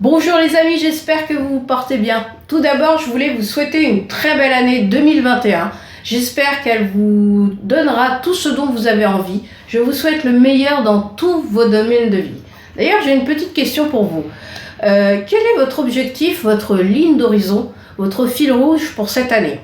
Bonjour les amis, j'espère que vous vous portez bien. Tout d'abord, je voulais vous souhaiter une très belle année 2021. J'espère qu'elle vous donnera tout ce dont vous avez envie. Je vous souhaite le meilleur dans tous vos domaines de vie. D'ailleurs, j'ai une petite question pour vous. Quel est votre objectif, votre ligne d'horizon, votre fil rouge pour cette année ?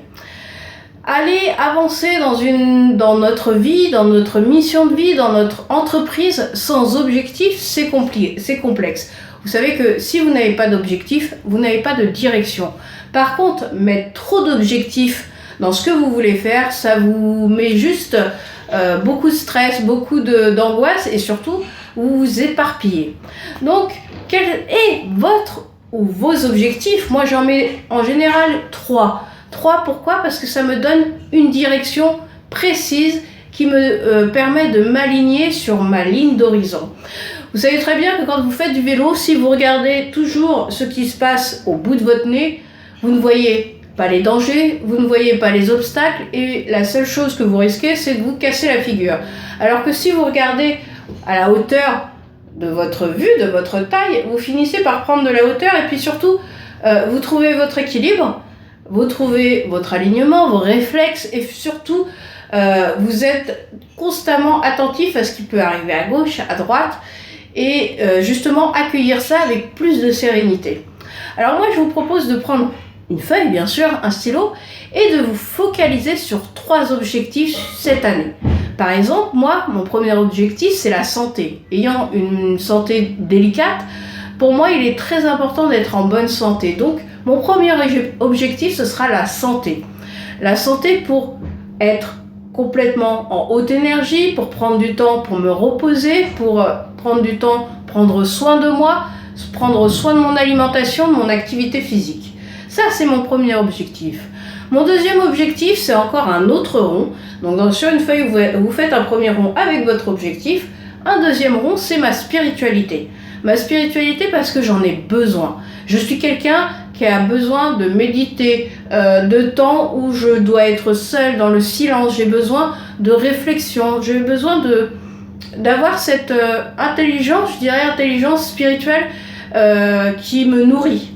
Aller avancer dans notre vie, dans notre mission de vie, dans notre entreprise, sans objectif, c'est complexe. Vous savez que si vous n'avez pas d'objectif, vous n'avez pas de direction. Par contre, mettre trop d'objectifs dans ce que vous voulez faire, ça vous met juste beaucoup de stress, beaucoup d'angoisse et surtout, vous vous éparpillez. Donc, quel est votre ou vos objectifs ? Moi, j'en mets en général 3. 3, pourquoi ? Parce que ça me donne une direction précise qui me permet de m'aligner sur ma ligne d'horizon. Vous savez très bien que quand vous faites du vélo, si vous regardez toujours ce qui se passe au bout de votre nez, vous ne voyez pas les dangers, vous ne voyez pas les obstacles et la seule chose que vous risquez, c'est de vous casser la figure. Alors que si vous regardez à la hauteur de votre vue, de votre taille, vous finissez par prendre de la hauteur et puis surtout, vous trouvez votre équilibre, vous trouvez votre alignement, vos réflexes et surtout, vous êtes constamment attentif à ce qui peut arriver à gauche, à droite et justement accueillir ça avec plus de sérénité. Alors moi, je vous propose de prendre une feuille, bien sûr, un stylo et de vous focaliser sur 3 objectifs cette année. Par exemple, moi, mon premier objectif, c'est la santé. Ayant une santé délicate, pour moi, il est très important d'être en bonne santé. Donc, mon premier objectif, ce sera la santé. La santé pour être complètement en haute énergie, pour prendre du temps pour me reposer, pour prendre du temps, prendre soin de moi, prendre soin de mon alimentation, de mon activité physique. Ça, c'est mon premier objectif. Mon deuxième objectif, c'est encore un autre rond. Donc, sur une feuille, vous faites un premier rond avec votre objectif. Un deuxième rond, c'est ma spiritualité. Ma spiritualité parce que j'en ai besoin. Je suis quelqu'un qui a besoin de méditer, de temps où je dois être seule dans le silence. J'ai besoin de réflexion. J'ai besoin d'avoir cette intelligence, je dirais intelligence spirituelle qui me nourrit.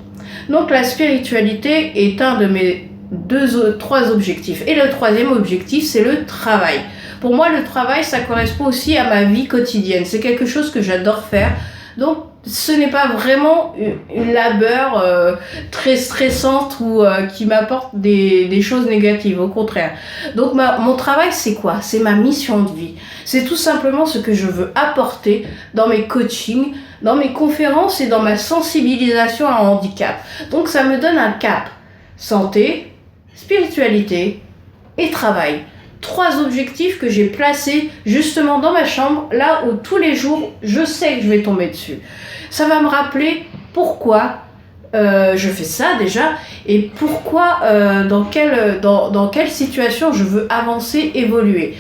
Donc la spiritualité est un de mes 3 objectifs. Et le troisième objectif, c'est le travail. Pour moi, le travail, ça correspond aussi à ma vie quotidienne. C'est quelque chose que j'adore faire. Donc, ce n'est pas vraiment une labeur très stressante ou qui m'apporte des choses négatives, au contraire. Donc, mon travail, c'est quoi ? C'est ma mission de vie. C'est tout simplement ce que je veux apporter dans mes coachings, dans mes conférences et dans ma sensibilisation à un handicap. Donc, ça me donne un cap. Santé, spiritualité et travail. 3 objectifs que j'ai placés justement dans ma chambre, là où tous les jours, je sais que je vais tomber dessus. Ça va me rappeler pourquoi je fais ça déjà et pourquoi, dans quelle situation je veux avancer, évoluer.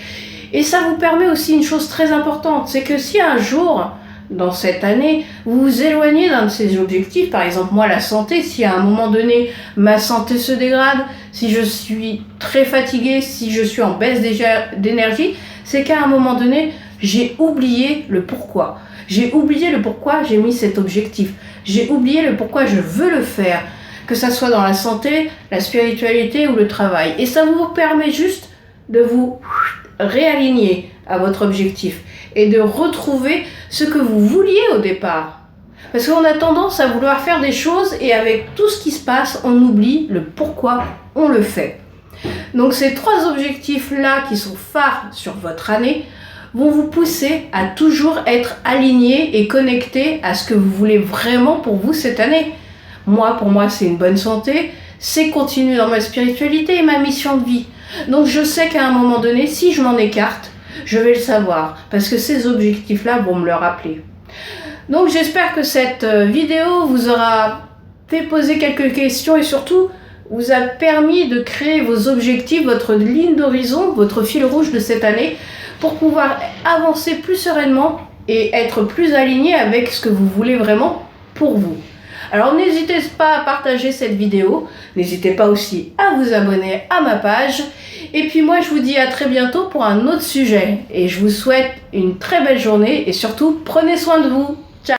Et ça vous permet aussi une chose très importante, c'est que si un jour, dans cette année, vous vous éloignez d'un de ces objectifs, par exemple moi la santé, si à un moment donné ma santé se dégrade, si je suis très fatiguée, si je suis en baisse d'énergie, c'est qu'à un moment donné, j'ai oublié le pourquoi. J'ai oublié le pourquoi j'ai mis cet objectif. J'ai oublié le pourquoi je veux le faire, que ça soit dans la santé, la spiritualité ou le travail. Et ça vous permet juste de vous réaligner à votre objectif et de retrouver ce que vous vouliez au départ. Parce qu'on a tendance à vouloir faire des choses et avec tout ce qui se passe, on oublie le pourquoi on le fait. Donc ces 3 objectifs-là qui sont phares sur votre année vont vous pousser à toujours être aligné et connecté à ce que vous voulez vraiment pour vous cette année. Pour moi, c'est une bonne santé, c'est continuer dans ma spiritualité et ma mission de vie. Donc je sais qu'à un moment donné, si je m'en écarte, je vais le savoir, parce que ces objectifs-là vont me le rappeler. Donc j'espère que cette vidéo vous aura fait poser quelques questions et surtout vous a permis de créer vos objectifs, votre ligne d'horizon, votre fil rouge de cette année, pour pouvoir avancer plus sereinement et être plus aligné avec ce que vous voulez vraiment pour vous. Alors n'hésitez pas à partager cette vidéo, n'hésitez pas aussi à vous abonner à ma page. Et puis moi je vous dis à très bientôt pour un autre sujet. Et je vous souhaite une très belle journée et surtout prenez soin de vous.